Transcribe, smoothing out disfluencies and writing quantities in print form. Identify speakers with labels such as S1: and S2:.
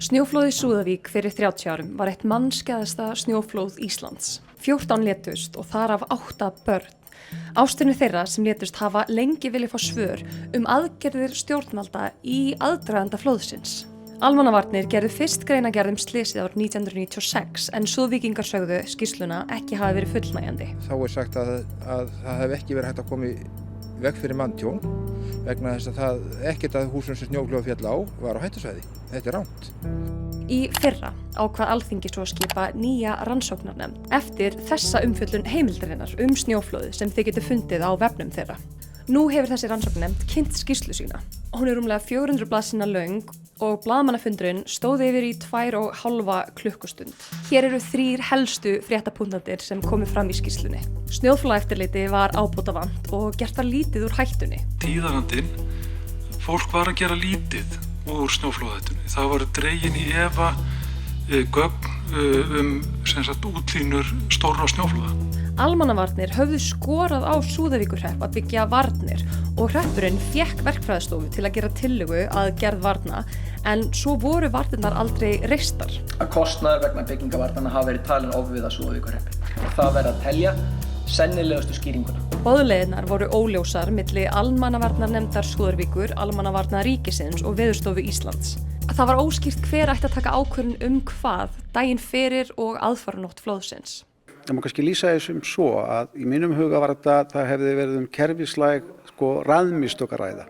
S1: Snjóflóðið í Súðavík fyrir 30 árum var eitt mannskæðasta snjóflóð Íslands. 14 létust og þar af 8 börn. Ástvini þeirra sem létust hafa lengi viljað fá svör aðgerðir stjórnvalda í aðdraganda flóðsins. Almannavarnir gerðu fyrst greinargerð slysið árið 1996 en Súðvíkingar sögðu skýrsluna ekki hafi verið fullnægjandi.
S2: Þá sagt að það hef ekki verið hægt að koma í veg fyrir manntjón vegna þess að það ekkert að húsum sem snjóflóð féll á var á hættusvæði. Þetta er rangt.
S1: Í fyrra ákvað Alþingi svo að skipa nýja rannsóknarnefnd eftir þessa umfjöllun heimildarinnar snjóflóðið sem þið getur fundið á vefnum þeirra. Nú hefur þessi rannsóknarnefnd kynnt skýrslu sína. Hún er rúmlega 400 blaðsíðna löng og blaðamannafundurinn stóð yfir í 2,5 klukkustund. Hér eru 3 helstu fréttapunktarnir sem komu fram í skýrslunni. Snjóflóðaeftirliti var ábótavant og gert var lítið úr hættunni.
S3: Tíðarandinn, fólk var að gera lítið úr snjóflóðahættunni. Það var dregin í efa gögn útlínur stórra snjóflóða.
S1: Almannavarnir höfðu skorað á Súðavíkurhrepp að byggja varnir og hreppurinn fékk verkfræðistofu til að gera tillögu að gerð varna en svo voru varnirnar aldrei reistar.
S4: Að kostnaður vegna byggingavarnanna hafa verið talin ofviða Súðavíkurhreppi og það verið að telja sennilegustu skýringuna.
S1: Boðleiðirnar voru óljósar milli Almannavarnarnefndar Súðavíkur, Almannavarna ríkisins og Veðurstofu Íslands. Það var óskýrt hver ætti að taka ákvörðun hvað daginn fyrir og aðfaranótt flóðsins.
S5: Það má kannski lýsa þessum svo að í mínum huga var þetta að það hefði verið kerfislæg raðmistök að ræða.